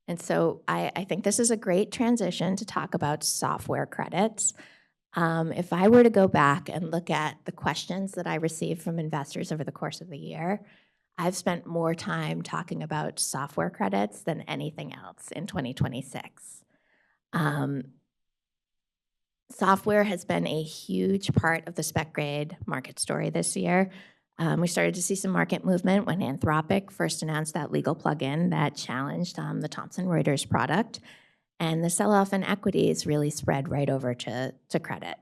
And so I think this is a great transition to talk about software credits. If I were to go back and look at the questions that I received from investors over the course of the year, I've spent more time talking about software credits than anything else in 2026. Um, Software has been a huge part of the spec grade market story this year. We started to see some market movement when Anthropic first announced that legal plugin that challenged the Thomson Reuters product. And the sell-off in equities really spread right over to credit.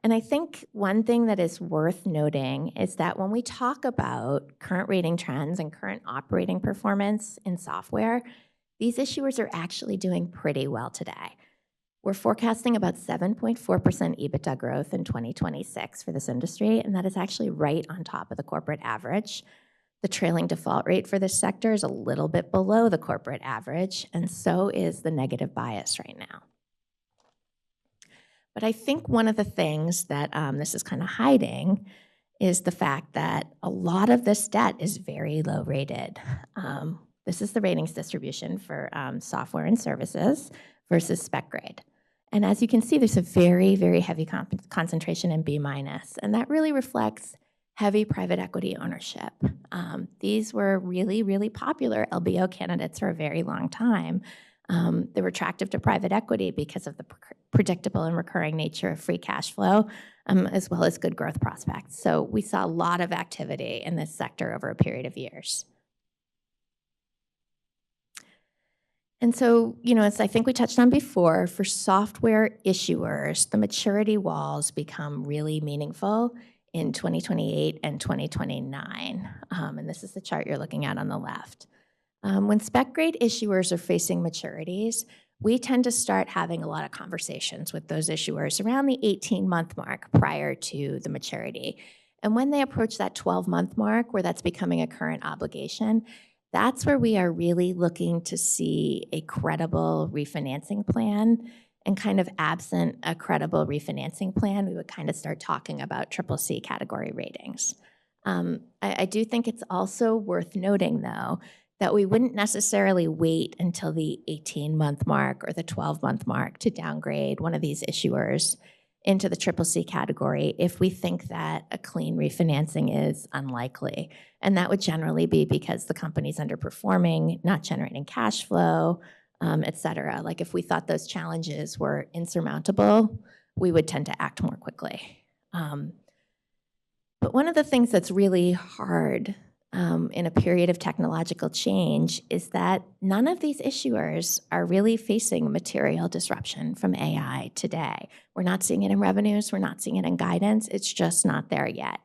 And I think one thing that is worth noting is that when we talk about current rating trends and current operating performance in software, these issuers are actually doing pretty well today. We're forecasting about 7.4% EBITDA growth in 2026 for this industry, and that is actually right on top of the corporate average. The trailing default rate for this sector is a little bit below the corporate average, and so is the negative bias right now. But I think one of the things that this is kind of hiding is the fact that a lot of this debt is very low rated. This is the ratings distribution for software and services versus spec grade. And as you can see, there's a very, very heavy concentration in B-, and that really reflects heavy private equity ownership. These were really, really popular LBO candidates for a very long time. They were attractive to private equity because of the predictable and recurring nature of free cash flow, as well as good growth prospects. So we saw a lot of activity in this sector over a period of years. And so, as I think we touched on before, for software issuers, the maturity walls become really meaningful in 2028 and 2029. And this is the chart you're looking at on the left. When spec grade issuers are facing maturities, we tend to start having a lot of conversations with those issuers around the 18-month mark prior to the maturity. And when they approach that 12-month mark, where that's becoming a current obligation, that's where we are really looking to see a credible refinancing plan. And kind of absent a credible refinancing plan, we would kind of start talking about CCC category ratings. I do think it's also worth noting, though, that we wouldn't necessarily wait until the 18-month mark or the 12-month mark to downgrade one of these issuers into the CCC category if we think that a clean refinancing is unlikely. And that would generally be because the company's underperforming, not generating cash flow, et cetera. Like if we thought those challenges were insurmountable, we would tend to act more quickly. But one of the things that's really hard in a period of technological change is that none of these issuers are really facing material disruption from AI today. We're not seeing it in revenues, we're not seeing it in guidance, it's just not there yet.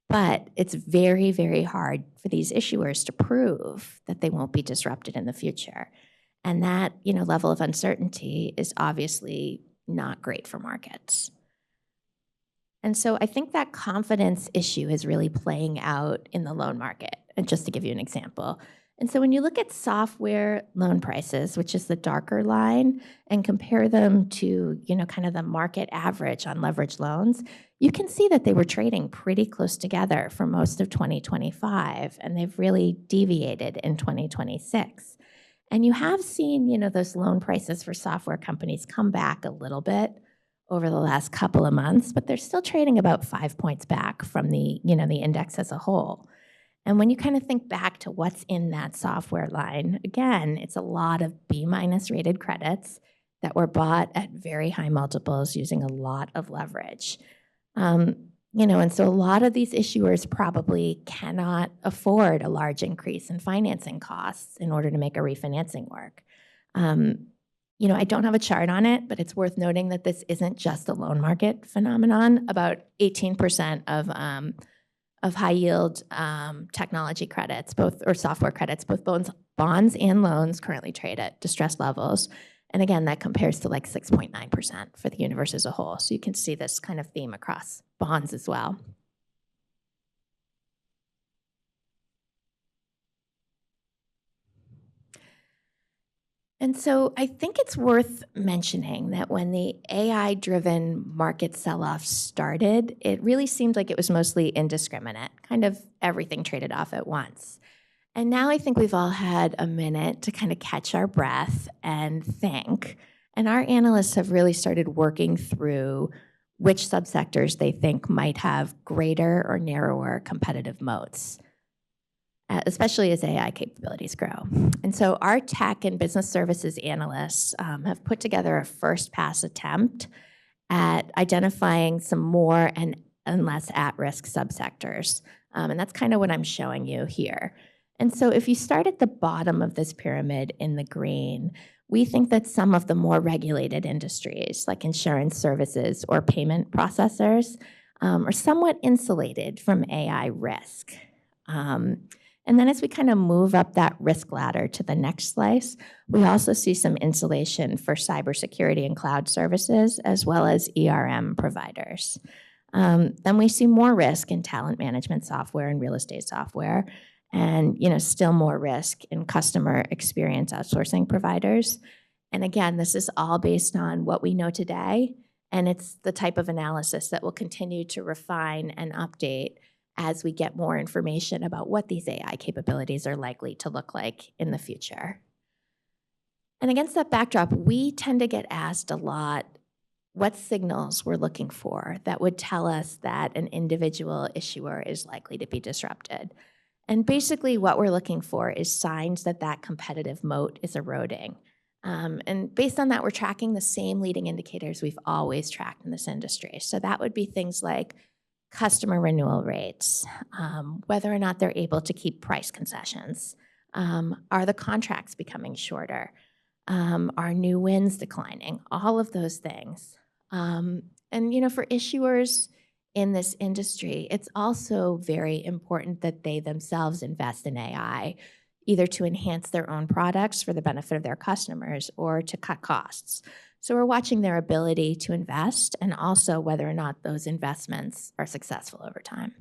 But it's very, very hard for these issuers to prove that they won't be disrupted in the future. And that, level of uncertainty is obviously not great for markets. And so I think that confidence issue is really playing out in the loan market, and just to give you an example. And so when you look at software loan prices, which is the darker line, and compare them to, kind of the market average on leveraged loans, you can see that they were trading pretty close together for most of 2025, and they've really deviated in 2026. And you have seen, those loan prices for software companies come back a little bit over the last couple of months, but they're still trading about 5 points back from the index as a whole. And when you kind of think back to what's in that software line, again, it's a lot of B- rated credits that were bought at very high multiples using a lot of leverage. And so a lot of these issuers probably cannot afford a large increase in financing costs in order to make a refinancing work. I don't have a chart on it, but it's worth noting that this isn't just a loan market phenomenon. About 18% of high yield technology credits, or software credits, both bonds and loans currently trade at distressed levels. And again, that compares to like 6.9% for the universe as a whole. So you can see this kind of theme across bonds as well. And so I think it's worth mentioning that when the AI-driven market sell-off started, it really seemed like it was mostly indiscriminate, kind of everything traded off at once. And now I think we've all had a minute to kind of catch our breath and think. And our analysts have really started working through which subsectors they think might have greater or narrower competitive moats, especially as AI capabilities grow. And so our tech and business services analysts have put together a first pass attempt at identifying some more and less at-risk subsectors. And that's kind of what I'm showing you here. And so if you start at the bottom of this pyramid in the green, we think that some of the more regulated industries, like insurance services or payment processors, are somewhat insulated from AI risk. And then as we kind of move up that risk ladder to the next slice, we also see some insulation for cybersecurity and cloud services, as well as ERM providers. Then we see more risk in talent management software and real estate software, and still more risk in customer experience outsourcing providers. And again, this is all based on what we know today, and it's the type of analysis that will continue to refine and update as we get more information about what these AI capabilities are likely to look like in the future. And against that backdrop, we tend to get asked a lot what signals we're looking for that would tell us that an individual issuer is likely to be disrupted. And basically what we're looking for is signs that that competitive moat is eroding. And based on that, we're tracking the same leading indicators we've always tracked in this industry. So that would be things like customer renewal rates, whether or not they're able to keep price concessions. Are the contracts becoming shorter? Are new wins declining? All of those things. And for issuers in this industry, it's also very important that they themselves invest in AI, either to enhance their own products for the benefit of their customers or to cut costs. So we're watching their ability to invest and also whether or not those investments are successful over time.